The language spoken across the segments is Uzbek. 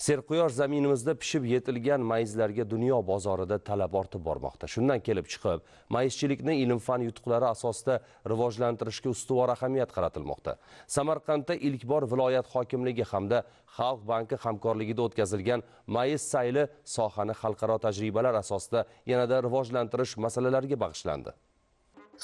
Serquyosh zaminimizda pishib yetilgan mayizlarga dunyo bozorida talab ortib bormoqda. Shundan kelib chiqib, mayizchilikni ilm-fan yutuqlari asosida rivojlantirishga ustuvor ahamiyat qaratilmoqda. Samarqandda ilk bor viloyat hokimligi hamda Xalq banki hamkorligida o'tkazilgan mayiz sayli sohani xalqaro tajribalar asosida yanada rivojlantirish masalalariga bag'ishlandi.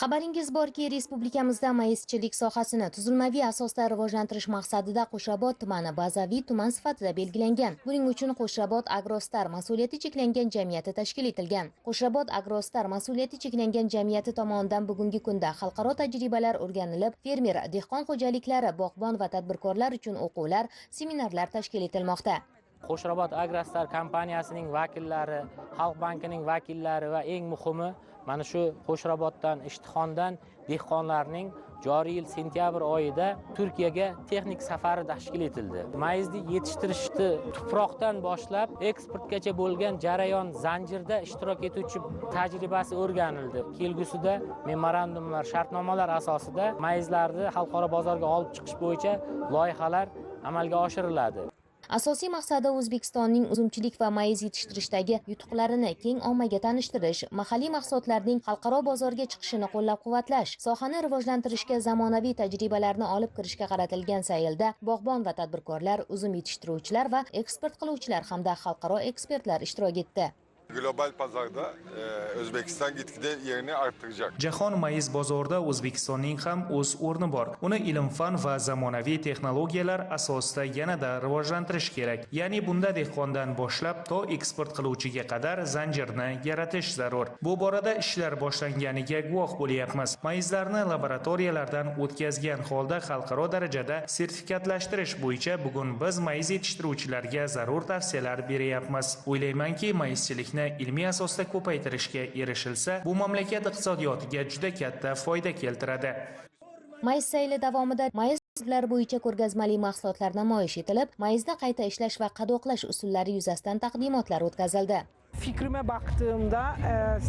Xabaringiz borki, respublikamizda mayizchilik sohasini tuzilmaviy asosda rivojlantirish maqsadida Qo'shrabot tumani bazaviy tuman sifatida belgilangan. Buning uchun Qo'shrabot Agrostar mas'uliyati cheklangan jamiyati tashkil etilgan. Qo'shrabot Agrostar mas'uliyati cheklangan jamiyati tomonidan bugungi kunda xalqaro tajribalar o'rganilib, fermer, dehqon xo'jaliklari, bog'bon va tadbirkorlar uchun o'quvlar, seminarlar tashkil etilmoqda. Qo'shrabot Agrostar kompaniyasining vakillari, Xalq bankining vakillari va eng muhimi mana shu Qo'shrabotdan, Ishtixondan dehqonlarning joriy yil sentyabr oyida Turkiyaga texnik safari tashkil etildi. Mayizni yetishtirishni tuproqdan boshlab eksportgacha bo'lgan jarayon zanjirda ishtirok etuvchi tajribasi o'rganildi. Kelgusida memorandumlar, shartnomalar asosida mayizlarni xalqaro bozorga olib chiqish bo'yicha loyihalar amalga oshiriladi. Asosiy maqsadi O'zbekistonning uzumchilik va mayiz yetishtirishdagi yutuqlarini keng ommaga tanishtirish, mahalliy mahsulotlarning xalqaro bozorga chiqishini qo'llab-quvvatlash, sohani rivojlantirishga zamonaviy tajribalarni olib kirishga qaratilgan saylda bog'bon va tadbirkorlar, uzum yetishtiruvchilar va eksport qiluvchilar hamda xalqaro ekspertlar ishtirok etdi. Global pazarda O'zbekiston gitgide yerini arttıracak. Jahon mayiz bozorida O'zbekistonning ham o'z o'rni bor. Uni ilm-fan va zamonaviy texnologiyalar asosida yanada rivojlantirish kerak. Ya'ni bunda dehqondan boshlab to eksport qiluvchiga qadar zanjirni yaratish zarur. Bu borada ishlar boshlanganiga guvoh bo'lyapmiz. Mayizlarni laboratoriyalardan o'tkazgan holda xalqaro darajada sertifikatlashtirish bo'yicha bugun biz mayiz yetishtiruvchilarga zarur tavsiyalar beryapmiz. O'ylaymanki, mayizchilikni ilmiy asosda ko'paytirishga erishilsa, bu mamlakat iqtisodiyotiga juda katta foyda keltiradi. Mayiz sayli davomida mayiz turlari bo'yicha ko'rgazmali mahsulotlar namoyish etilib, mayizni qayta ishlash va qadoqlash usullari yuzasidan taqdimotlar o'tkazildi. Fikrime baktığımda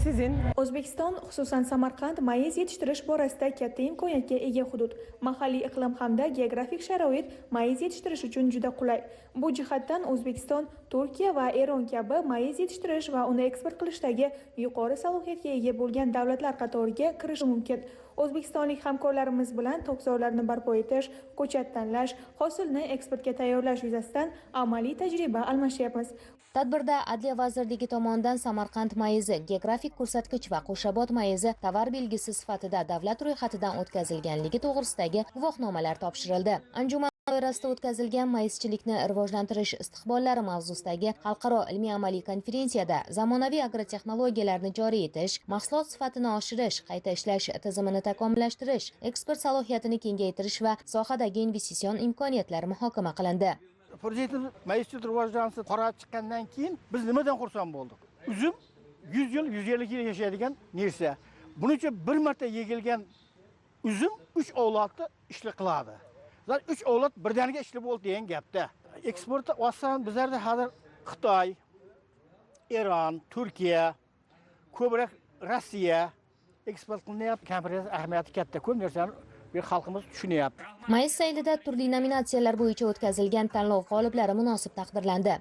sizin O'zbekiston, xususan Samarqand mayiz yetishtirish borasida katta imkoniyatga ega hudud. Mahalliy iqlim hamda geografik sharoit mayiz yetishtirish uchun juda qulay. Bu jihatdan O'zbekiston, Turkiya va Eron kabi mayiz yetishtirish va uni eksport qilishdagi yuqori salohiyatga ega bo'lgan davlatlar qatoriga kirishi mumkin. O'zbekistonlik hamkorlarimiz bilan tokzorlarni barpo etish, ko'chat tanlash, hosilni eksportga tayyorlash yuzasidan amaliy tajriba almashyapmiz. Tadbirda Adliya vazirligi tomonidan Samarqand mayizi geografik ko'rsatkich va Qo'shrabot mayizi tovar belgisi sifatida davlat ro'yxatidan o'tkazilganligi to'g'risidagi guvohnomalar topshirildi. Anjuman doirasida o'tkazilgan mayizchilikni rivojlantirish istiqbollari mavzusidagi xalqaro ilmiy-amaliy konferensiyada zamonaviy agrotexnologiyalarni joriy etish, mahsulot sifatini oshirish, qayta ishlash tizimini takomillashtirish, eksport salohiyatini kengaytirish va sohadagi investitsion imkoniyatlar muhokama qilindi. Prezident mayizchilik rivojlanishini qarab chiqqandan keyin biz nimadan xursand bo'ldik? Uzum 100 yil, 150 yil yashaydigan narsa. Buning uchun bir marta yegilgan uzum 3 avlodda ishli qiladi. Zaten 3 avlod birdaniga ishli bo'ldi degan gapda. Eksportda olsan bizlarda hozir Xitoy, Eron, Turkiya, ko'proq Rossiya eksport qilyapti. Kompaniya ahamiyati katta. Ko'p narsani xalqimiz tushunyapti. Mayiz saylida turli nominatsiyalar bo'yicha o'tkazilgan tanlov g'oliblari munosib taqdirlandi.